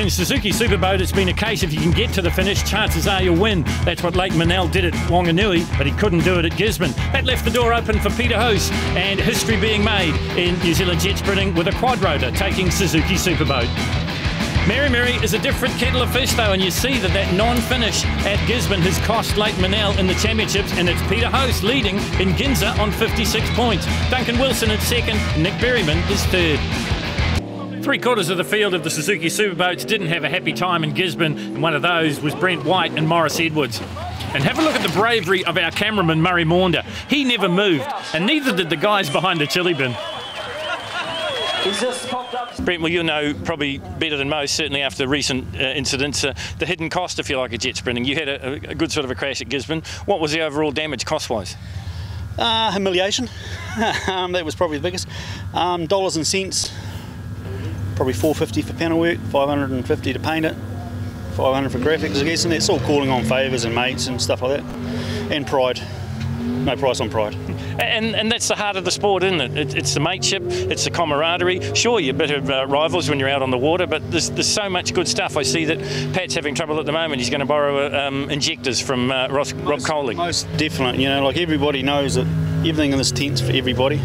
in Suzuki Superboat, it's been a case if you can get to the finish, chances are you'll win. That's what Leighton Manel did at Wanganui, but he couldn't do it at Gisborne. That left the door open for Peter Hoos, and history being made in New Zealand jet sprinting with a quad rotor taking Suzuki Superboat. Meremere is a different kettle of fish though, and you see that non-finish at Gisborne has cost Leighton Manel in the championships, and it's Peter Hoos leading in Ginza on 56 points. Duncan Wilson in second, Nick Berryman is third. 3/4 of the field of the Suzuki Superboats didn't have a happy time in Gisborne, and one of those was Brent White and Morris Edwards. And have a look at the bravery of our cameraman Murray Maunder. He never moved, and neither did the guys behind the chili bin. He's just popped up. Brent, well, you know probably better than most, certainly after recent incidents, the hidden cost, if you like, of jet sprinting. You had a good sort of a crash at Gisborne. What was the overall damage cost-wise? Humiliation. That was probably the biggest. Dollars and cents. Probably $4.50 for panel work, $550 to paint it, $500 for graphics, I guess, and it's all calling on favours and mates and stuff like that. And pride. No price on pride. And that's the heart of the sport, isn't it? It's the mateship, it's the camaraderie. Sure, you're a bit of rivals when you're out on the water, but there's so much good stuff. I see that Pat's having trouble at the moment. He's going to borrow injectors from Rob Coley. Most definitely. You know, like everybody knows that everything in this tent's for everybody.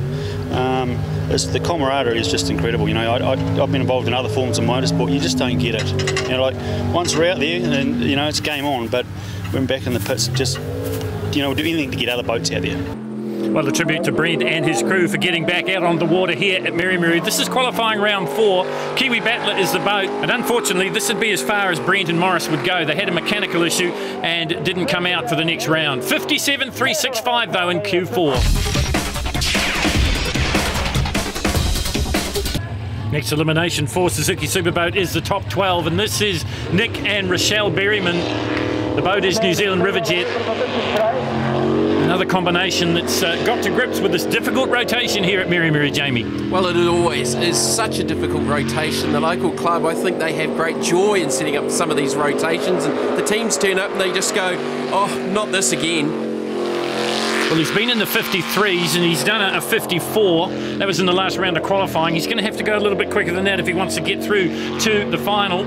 The camaraderie is just incredible. You know, I've been involved in other forms of motorsport. You just don't get it. You know, like once we're out there, and you know it's game on. But when back in the pits, just do anything to get other boats out there. Well, a tribute to Brent and his crew for getting back out on the water here at Meremere. This is qualifying round 4. Kiwi Battler is the boat, and unfortunately this would be as far as Brent and Morris would go. They had a mechanical issue and didn't come out for the next round. 57.365 though in Q4. Next elimination for Suzuki Superboat is the top 12, and this is Nick and Rochelle Berryman. The boat is New Zealand Riverjet. Another combination that's got to grips with this difficult rotation here at Meremere, Jamie. Well, it always is such a difficult rotation. The local club, I think they have great joy in setting up some of these rotations, and the teams turn up and they just go, oh, not this again. Well, he's been in the 53s and he's done a 54. That was in the last round of qualifying. He's going to have to go a little bit quicker than that if he wants to get through to the final.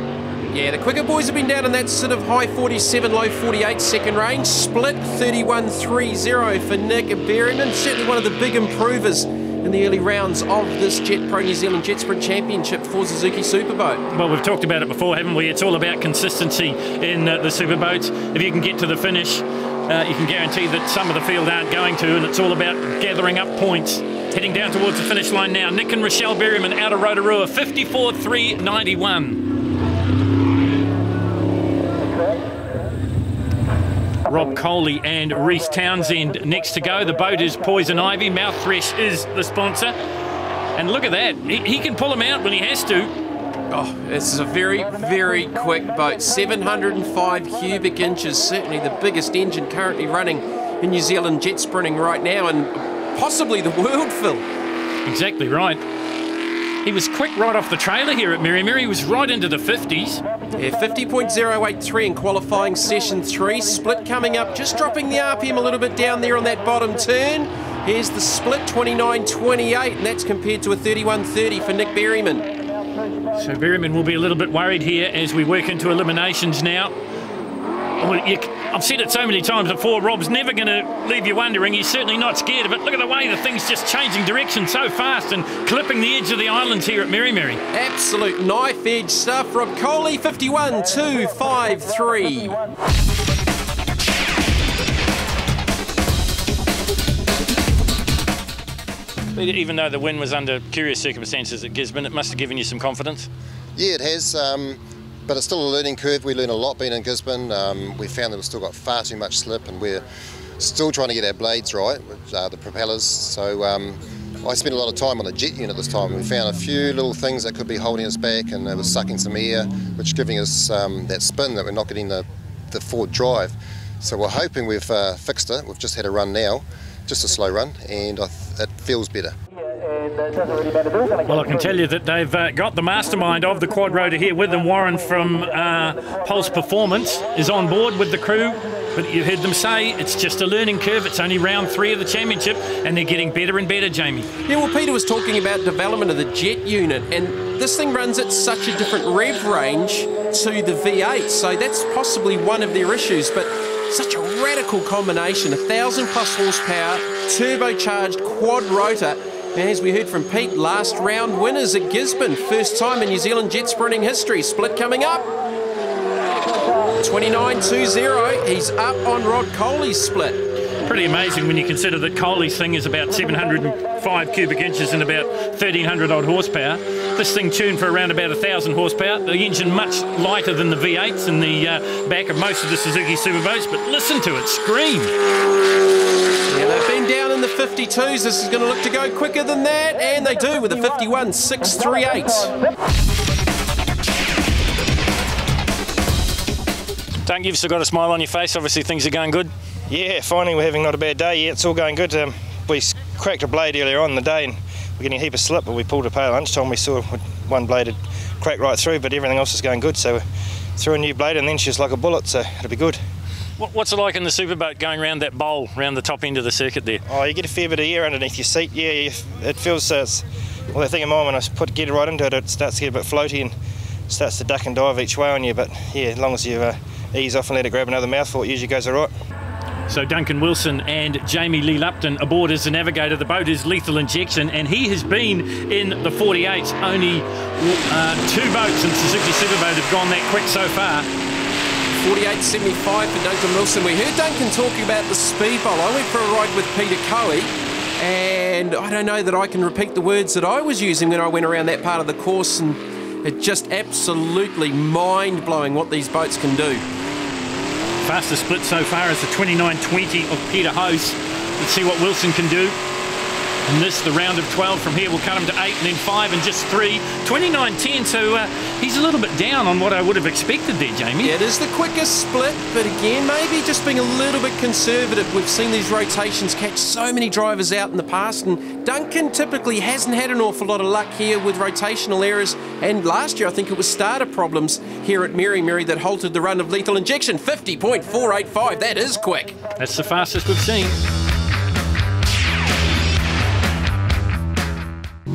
Yeah, the quicker boys have been down in that sort of high 47, low 48 second range. Split 31.30 for Nick Berryman. Certainly one of the big improvers in the early rounds of this Jet Pro New Zealand Jet Sprint Championship for Suzuki Superboat. Well, we've talked about it before, haven't we? It's all about consistency in the Superboats. If you can get to the finish, you can guarantee that some of the field aren't going to, and it's all about gathering up points. Heading down towards the finish line now, Nick and Rochelle Berryman out of Rotorua, 54.391. Rob Coley and Reece Townsend next to go. The boat is Poison Ivy. Mouth Thresh is the sponsor. And look at that. He can pull him out when he has to. Oh, this is a very, very quick boat. 705 cubic inches. Certainly the biggest engine currently running in New Zealand jet sprinting right now, and possibly the world, Phil. Exactly right. He was quick right off the trailer here at Meremere. He was right into the 50s. Yeah, 50.083 in qualifying session 3. Split coming up, just dropping the RPM a little bit down there on that bottom turn. Here's the split, 29.28, and that's compared to a 31.30 for Nick Berryman. So Berryman will be a little bit worried here as we work into eliminations now. Well, I've said it so many times before, Rob's never going to leave you wondering. He's certainly not scared of it. Look at the way the thing's just changing direction so fast and clipping the edge of the islands here at Meremere. Absolute knife edge stuff. Rob Coley, 51.253. Even though the win was under curious circumstances at Gisborne, it must have given you some confidence. Yeah, it has. But it's still a learning curve. We learned a lot being in Gisborne. We found that we've still got far too much slip, and we're still trying to get our blades right, with the propellers. So I spent a lot of time on the jet unit this time. We found a few little things that could be holding us back, and it was sucking some air, which is giving us that spin that we're not getting the forward drive. So we're hoping we've fixed it. We've just had a run now, just a slow run, and it feels better. Well, I can tell you that they've got the mastermind of the quad rotor here with them. Warren from Pulse Performance is on board with the crew. but you heard them say it's just a learning curve. It's only round 3 of the championship, and they're getting better and better, Jamie. Yeah, well, Peter was talking about development of the jet unit, and this thing runs at such a different rev range to the V8, so that's possibly one of their issues, but such a radical combination, 1,000 plus horsepower, turbocharged quad rotor. And as we heard from Pete, last round winners at Gisborne, first time in New Zealand jet sprinting history. Split coming up. 29.20, he's up on Rod Coley's split. Pretty amazing when you consider that Coley's thing is about 705 cubic inches and about 1,300 odd horsepower. This thing tuned for around about 1,000 horsepower. The engine much lighter than the V8s in the back of most of the Suzuki Superboats, but listen to it scream. Yeah, they've been down in the 52s. This is going to look to go quicker than that, and they do with a 51.638. Doug, you've still got a smile on your face. Obviously, things are going good. Yeah, finally we're having not a bad day. Yeah, it's all going good. We cracked a blade earlier on in the day and we're getting a heap of slip, but we pulled up at lunchtime. We saw one blade had cracked right through, but everything else is going good. So we threw a new blade and then she's like a bullet, so it'll be good. What's it like in the superboat going around that bowl, around the top end of the circuit there? Oh, you get a fair bit of air underneath your seat. Yeah, it feels, well, I think of mine when I get right into it, it starts to get a bit floaty and starts to duck and dive each way on you. But yeah, as long as you ease off and let it grab another mouthful, it usually goes all right. So Duncan Wilson and Jamie Lee Lupton aboard as the navigator. The boat is Lethal Injection, and he has been in the 48s. Only 2 boats in Suzuki Superboat have gone that quick so far. 48.75 for Duncan Wilson. We heard Duncan talking about the speed bowl. I went for a ride with Peter Coey, and I don't know that I can repeat the words that I was using when I went around that part of the course, and it's just absolutely mind-blowing what these boats can do. Fastest split so far is the 29.20 of Peter House. Let's see what Wilson can do. And this, the round of 12 from here, will cut him to 8 and then 5 and just 3. 29.10, so he's a little bit down on what I would have expected there, Jamie. Yeah, it is the quickest split, but again, maybe just being a little bit conservative. We've seen these rotations catch so many drivers out in the past, and Duncan typically hasn't had an awful lot of luck here with rotational errors, and last year I think it was starter problems here at Meremere that halted the run of Lethal Injection. 50.485, that is quick. That's the fastest we've seen.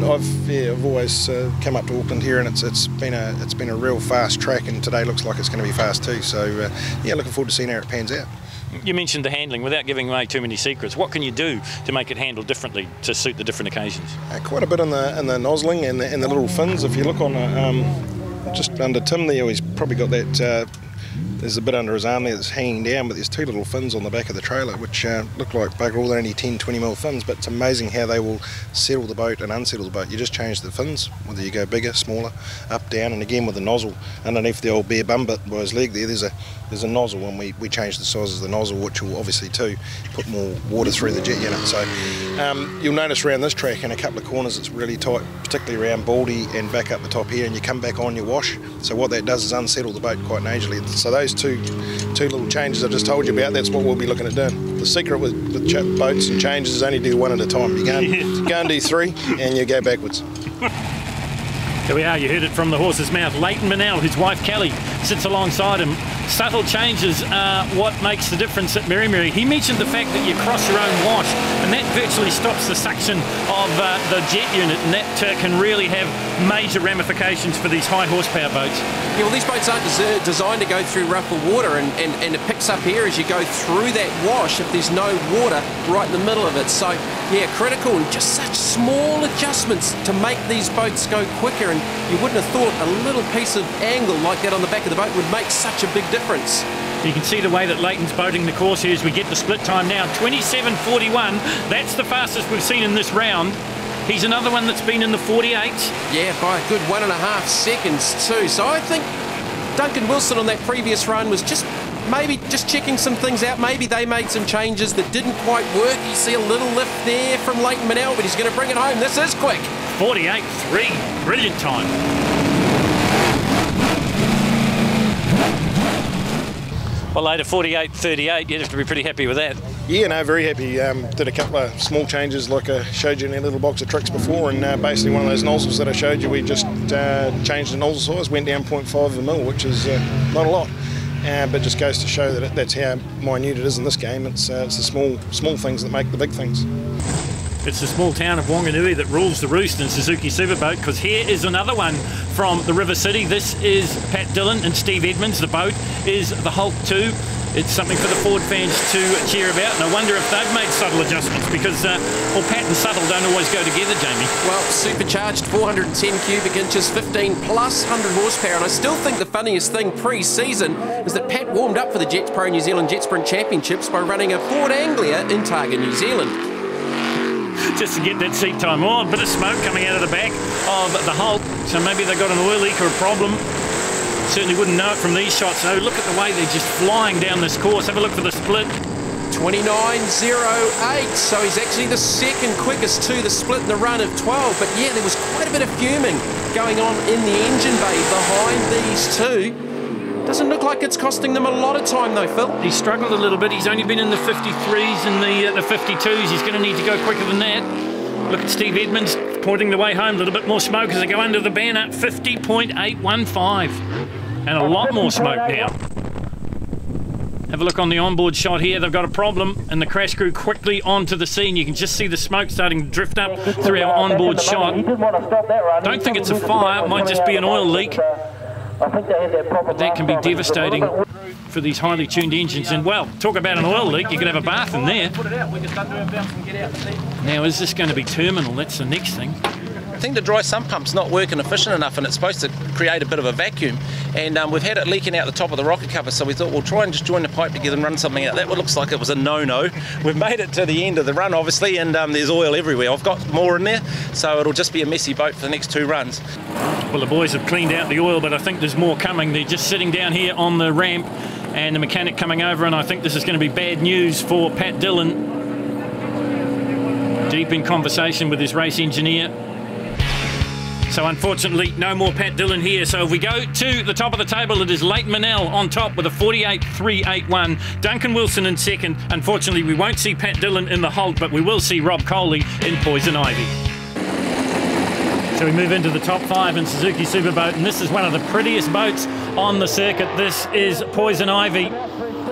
I've always come up to Auckland here, and it's been a real fast track, and today looks like it's going to be fast too. So yeah, looking forward to seeing how it pans out. You mentioned the handling. Without giving away too many secrets, what can you do to make it handle differently to suit the different occasions? Quite a bit in the nozzling and the little fins. If you look on just under Tim there, he's probably got that. There's a bit under his arm there that's hanging down, but there's 2 little fins on the back of the trailer which look like bugger all. They're only 10-20mm fins, but it's amazing how they will settle the boat and unsettle the boat. You just change the fins, whether you go bigger, smaller, up, down, and again with the nozzle underneath the old bare bum bit by his leg there, there's a nozzle, and we change the size of the nozzle, which will obviously too put more water through the jet unit. So you'll notice around this track in a couple of corners it's really tight, particularly around Baldy and back up the top here, and you come back on your wash. So what that does is unsettle the boat quite majorly. So those two little changes I just told you about, that's what we'll be looking at doing. The secret with boats and changes is only do 1 at a time. You go and do 3 and you go backwards. There we are, you heard it from the horse's mouth. Leighton Manel, his wife Kelly, sits alongside him. Subtle changes are what makes the difference at Meremere. He mentioned the fact that you cross your own wash, and that virtually stops the suction of the jet unit, and that can really have major ramifications for these high horsepower boats. Yeah, well, these boats aren't designed to go through rougher water, and it picks up here as you go through that wash if there's no water right in the middle of it. So yeah, critical, and just such small adjustments to make these boats go quicker, and you wouldn't have thought a little piece of angle like that on the back of the boat would make such a big difference. You can see the way that Leighton's boating the course here as we get the split time now. 27.41, that's the fastest we've seen in this round. He's another one that's been in the 48s. Yeah, by a good 1.5 seconds too. So I think Duncan Wilson on that previous run was maybe just checking some things out. Maybe they made some changes that didn't quite work. You see a little lift there from Leighton Manel, but he's going to bring it home. This is quick. 48.3, brilliant time. Well, later 48.38, you'd have to be pretty happy with that. Yeah, no, very happy. Did a couple of small changes like I showed you in that little box of tricks before, and basically one of those nozzles that I showed you, we just changed the nozzle size, went down 0.5 of a mil, which is not a lot. but just goes to show that that's how minute it is in this game. It's the small things that make the big things. It's the small town of Wanganui that rules the roost in Suzuki Superboat, because here is another one from the River City. This is Pat Dillon and Steve Edmonds. The boat is the Hulk 2. It's something for the Ford fans to cheer about, and I wonder if they've made subtle adjustments, because well, Pat and subtle don't always go together, Jamie. Well, supercharged 410 cubic inches, 15 plus 100 horsepower, and I still think the funniest thing pre-season is that Pat warmed up for the Jetspro New Zealand Jetsprint Championships by running a Ford Anglia in Targa, New Zealand. Just to get that seat time on. A bit of smoke coming out of the back of the Hulk, so maybe they got an oil leak or a problem. Certainly wouldn't know it from these shots. Oh, look at the way they're just flying down this course. Have a look for the split. 29.08, so he's actually the second quickest to the split in the run of 12. But yeah, there was quite a bit of fuming going on in the engine bay behind these two. Doesn't look like it's costing them a lot of time though, Phil. He struggled a little bit. He's only been in the 53s and the 52s. He's going to need to go quicker than that. Look at Steve Edmonds pointing the way home. A little bit more smoke as they go under the banner. 50.815. And a lot more smoke now. Have a look on the onboard shot here. They've got a problem, and the crash crew quickly onto the scene. You can just see the smoke starting to drift up through our onboard shot. Don't think it's a fire. It might just be an oil leak. But that can be devastating for these highly tuned engines. And well, talk about an oil leak. You could have a bath in there. Now, is this going to be terminal? That's the next thing. I think the dry sump pump's not working efficient enough, and it's supposed to create a bit of a vacuum, and we've had it leaking out the top of the rocket cover, so we thought we'll try and just join the pipe together and run something out. That looks like it was a no-no. We've made it to the end of the run, obviously, and there's oil everywhere. I've got more in there, so it'll just be a messy boat for the next two runs. Well, the boys have cleaned out the oil, but I think there's more coming. They're just sitting down here on the ramp, and the mechanic coming over, and I think this is going to be bad news for Pat Dillon. Deep in conversation with his race engineer. So unfortunately, no more Pat Dillon here. So if we go to the top of the table, it is Leighton Manel on top with a 48.381. Duncan Wilson in second. Unfortunately, we won't see Pat Dillon in the Hulk, but we will see Rob Coley in Poison Ivy. So we move into the top five in Suzuki Superboat, and this is one of the prettiest boats on the circuit. This is Poison Ivy.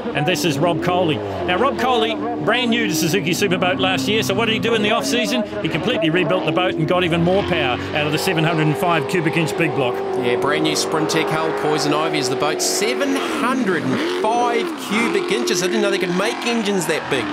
And this is Rob Coley. Now, Rob Coley, brand new to Suzuki Superboat last year, so what did he do in the off-season? He completely rebuilt the boat and got even more power out of the 705 cubic inch big block. Yeah, brand new Sprintec hull. Poison Ivy is the boat. 705 cubic inches. I didn't know they could make engines that big.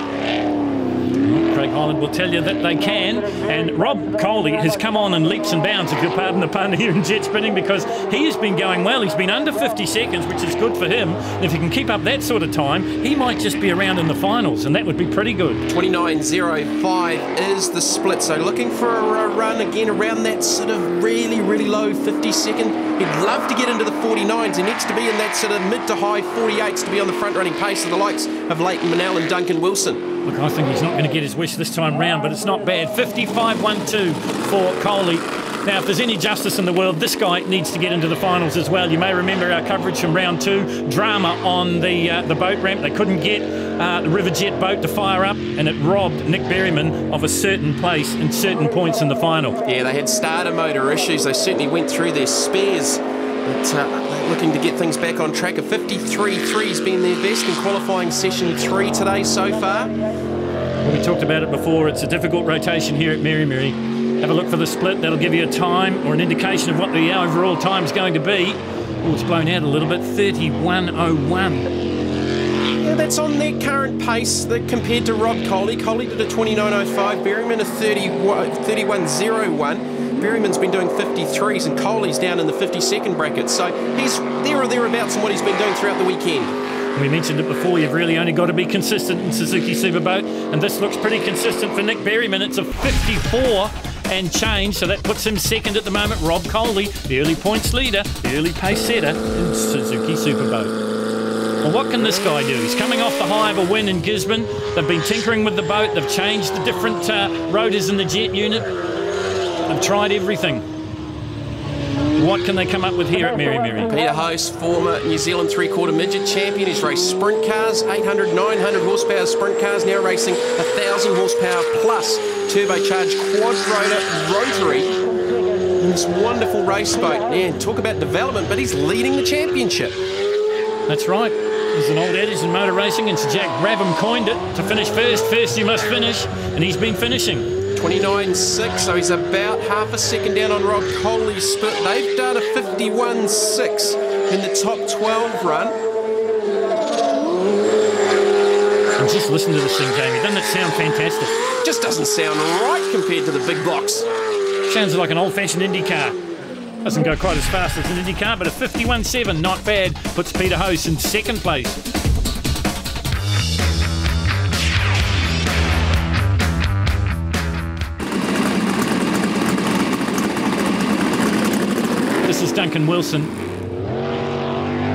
Craig Holland will tell you that they can, and Rob Coley has come on in leaps and bounds, if you'll pardon the pun, here in jet sprinting, because he has been going well. He's been under 50 seconds, which is good for him, and if he can keep up that sort of time, he might just be around in the finals, and that would be pretty good. 29.05 is the split, so looking for a run again around that sort of really, really low 50 second. He'd love to get into the 49s. He needs to be in that sort of mid to high 48s to be on the front running pace of the likes of Leighton Manel and Duncan Wilson. Look, I think he's not going to get his wish this time round, but it's not bad. 55.12 for Coley. Now, if there's any justice in the world, this guy needs to get into the finals as well. You may remember our coverage from round two. Drama on the boat ramp. They couldn't get the River Jet boat to fire up, and it robbed Nick Berryman of a certain place and certain points in the final. Yeah, they had starter motor issues. They certainly went through their spares. But they're looking to get things back on track. A 53.3 has been their best in qualifying session 3 today so far. Well, we talked about it before. It's a difficult rotation here at Meremere. Have a look for the split. That'll give you a time or an indication of what the overall time is going to be. Oh, it's blown out a little bit. 31.01. Yeah, that's on their current pace compared to Rob Coley. Coley did a 29.05. Berryman a 31.01. Berryman's been doing 53s and Coley's down in the 52nd bracket, so he's there or thereabouts in what he's been doing throughout the weekend. We mentioned it before, you've really only got to be consistent in Suzuki Superboat, and this looks pretty consistent for Nick Berryman. It's a 54 and change, so that puts him second at the moment. Rob Coley, the early points leader, the early pace setter in Suzuki Superboat. Well, what can this guy do? He's coming off the high of a win in Gisborne. They've been tinkering with the boat. They've changed the different rotors in the jet unit. They've tried everything. What can they come up with here at Meremere? Peter Host, former New Zealand three-quarter midget champion. He's raced sprint cars, 800, 900 horsepower sprint cars, now racing 1,000 horsepower plus turbocharged quad rotor rotary in this wonderful race boat. And talk about development, but he's leading the championship. That's right. There's an old adage in motor racing, and Sir Jack Brabham coined it. To finish first, first you must finish, and he's been finishing. 29.6, so he's about half a second down on Rob Coley's split. They've done a 51.6 in the top 12 run. And just listen to this thing, Jamie. Doesn't it sound fantastic? Just doesn't sound right compared to the big blocks. Sounds like an old-fashioned Indy car. Doesn't go quite as fast as an Indy car, but a 51.7, not bad, puts Peter Host in second place. This is Duncan Wilson.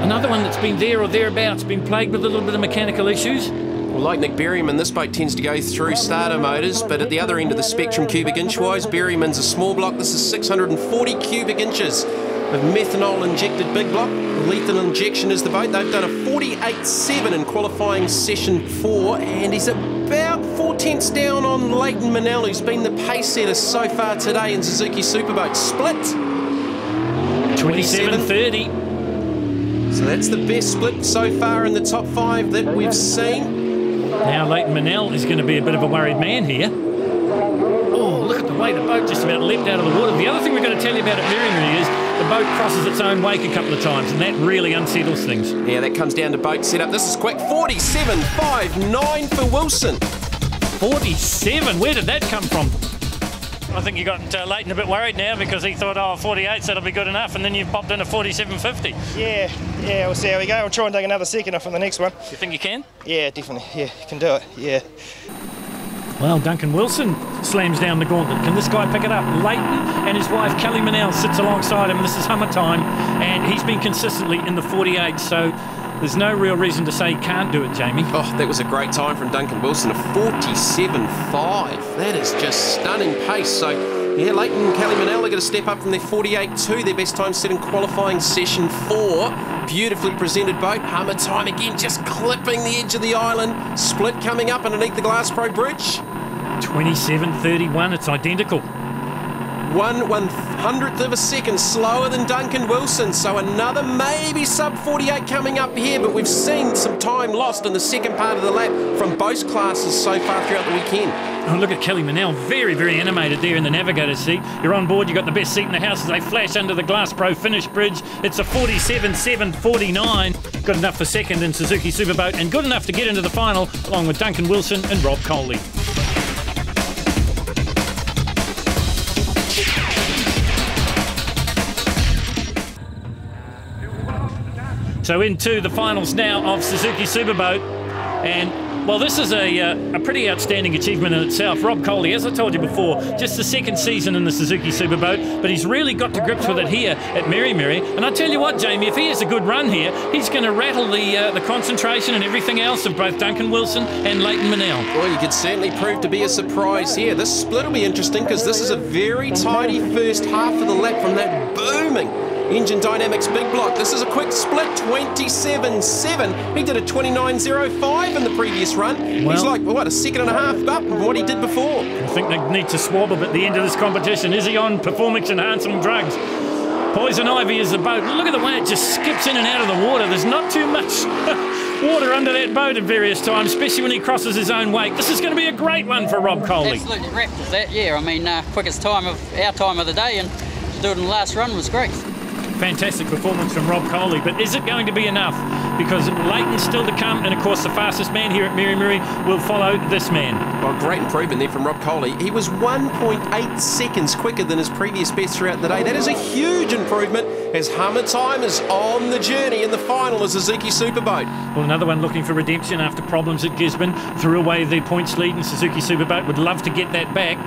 Another one that's been there or thereabouts, been plagued with a little bit of mechanical issues. Well, like Nick Berryman, this boat tends to go through starter motors, but at the other end of the spectrum, cubic inch-wise, Berryman's a small block. This is 640 cubic inches of methanol-injected big block. Lethal injection is the boat. They've done a 48.7 in qualifying session 4, and he's about 4 tenths down on Leighton Manel, who's been the pace setter so far today in Suzuki Superboat. Split 27.30. So that's the best split so far in the top 5 that we've seen. Now Leighton Manel is going to be a bit of a worried man here. Oh, look at the way the boat just about leapt out of the water. The other thing we're going to tell you about at Meremere is the boat crosses its own wake a couple of times, and that really unsettles things. Yeah, that comes down to boat setup. This is quick. 47.59 for Wilson. 47? Where did that come from? I think you got Leighton a bit worried now because he thought, oh, 48, that'll be good enough, and then you've popped in a 47.50. Yeah, we'll see how we go. I'll try and take another second off on the next one. You think you can? Yeah, definitely. Yeah, you can do it. Yeah. Well, Duncan Wilson slams down the gauntlet. Can this guy pick it up? Leighton and his wife, Kelly Manel, sits alongside him. This is Hummer time, and he's been consistently in the 48, so there's no real reason to say he can't do it, Jamie. Oh, that was a great time from Duncan Wilson, a 47.5. That is just stunning pace. So, yeah, Leighton and Kelly Manel are going to step up from their 48.2, their best time set in qualifying session 4. Beautifully presented boat. Hummer time again, just clipping the edge of the island. Split coming up underneath the Glass Pro Bridge. 27.31, it's identical. 1/100th of a second slower than Duncan Wilson, so another maybe sub 48 coming up here, but we've seen some time lost in the second part of the lap from both classes so far throughout the weekend. Oh, look at Kelly Manel, very, very animated there in the navigator's seat. You're on board, you've got the best seat in the house as they flash under the Glass Pro finish bridge. It's a 47.749. Good enough for second in Suzuki Superboat, and good enough to get into the final along with Duncan Wilson and Rob Coley. So into the finals now of Suzuki Superboat, and well, this is a pretty outstanding achievement in itself. Rob Coley, as I told you before, just the second season in the Suzuki Superboat, but he's really got to grips with it here at Meremere. And I tell you what, Jamie, if he has a good run here, he's going to rattle the concentration and everything else of both Duncan Wilson and Leighton Manel. Well, you could certainly prove to be a surprise here. This split will be interesting because this is a very tidy first half of the lap from that booming Engine Dynamics big block. This is a quick split, 27.7. He did a 29.05 in the previous run. Well, he's like, what, a second and a half up from what he did before. I think they need to swab him at the end of this competition. Is he on performance-enhancing drugs? Poison Ivy is the boat. Look at the way it just skips in and out of the water. There's not too much water under that boat at various times, especially when he crosses his own wake. This is going to be a great one for Rob Coley. Absolutely wrapped with that, yeah. I mean, quickest time of our time of the day, and to do it in the last run was great. Fantastic performance from Rob Coley, but is it going to be enough? Because Leighton's still to come, and of course the fastest man here at Meremere will follow this man. Well, great improvement there from Rob Coley. He was 1.8 seconds quicker than his previous best throughout the day. That is a huge improvement as Hummer time is on the journey in the final of Suzuki Superboat. Well, another one looking for redemption after problems at Gisborne. Threw away the points lead in Suzuki Superboat. Would love to get that back.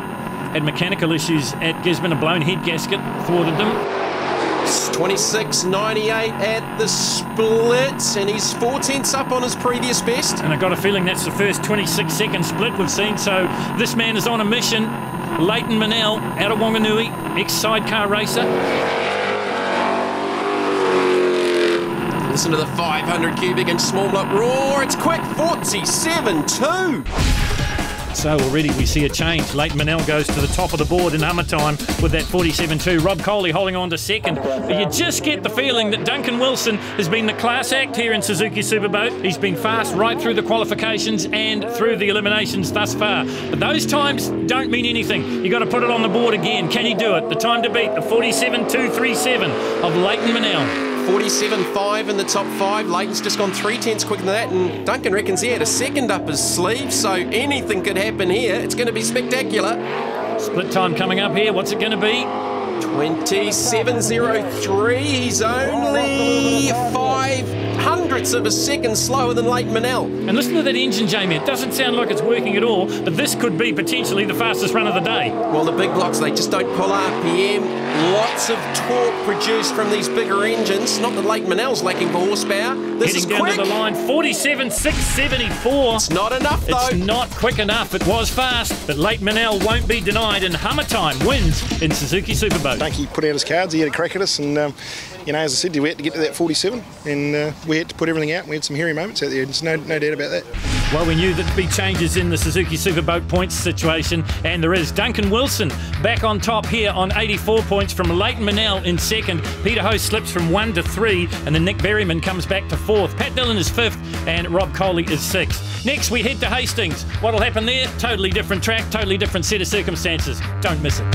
Had mechanical issues at Gisborne. A blown head gasket thwarted them. 26.98 at the split, and he's 4 tenths up on his previous best. And I got a feeling that's the first 26-second split we've seen, so this man is on a mission. Leighton Manel out of Wanganui, ex-sidecar racer. Listen to the 500 cubic inch small block roar. It's quick, 47.2. So already we see a change. Leighton Manel goes to the top of the board in Hummer time with that 47.2. Rob Coley holding on to second. But you just get the feeling that Duncan Wilson has been the class act here in Suzuki Superboat. He's been fast right through the qualifications and through the eliminations thus far. But those times don't mean anything. You've got to put it on the board again. Can he do it? The time to beat, the 47.237 of Leighton Manel. 47.5 in the top 5. Leighton's just gone 3/10 quicker than that, and Duncan reckons he had a second up his sleeve, so anything could happen here. It's going to be spectacular. Split time coming up here. What's it going to be? 27.03. He's only 0.05 of a second slower than Leighton Manel. And listen to that engine, Jamie. It doesn't sound like it's working at all, but this could be potentially the fastest run of the day. Well, the big blocks, they just don't pull RPM. Lots of torque produced from these bigger engines. Not that Leighton Manel's lacking for horsepower. This is quick. Heading down to the line, 47.674. It's not enough, though. It's not quick enough. It was fast, but Leighton Manel won't be denied, and Hummer time wins in Suzuki Superboat. He put out his cards, he had a crack at us, and as I said, we had to get to that 47, and we had to put everything out, and we had some hairy moments out there. There's no doubt about that. Well, we knew there'd be changes in the Suzuki Superboat points situation, and there is. Duncan Wilson back on top here on 84 points from Leighton Manel in second. Peter Host slips from 1 to 3, and then Nick Berryman comes back to 4th. Pat Dillon is 5th, and Rob Coley is 6th. Next, we head to Hastings. What'll happen there? Totally different track, totally different set of circumstances. Don't miss it.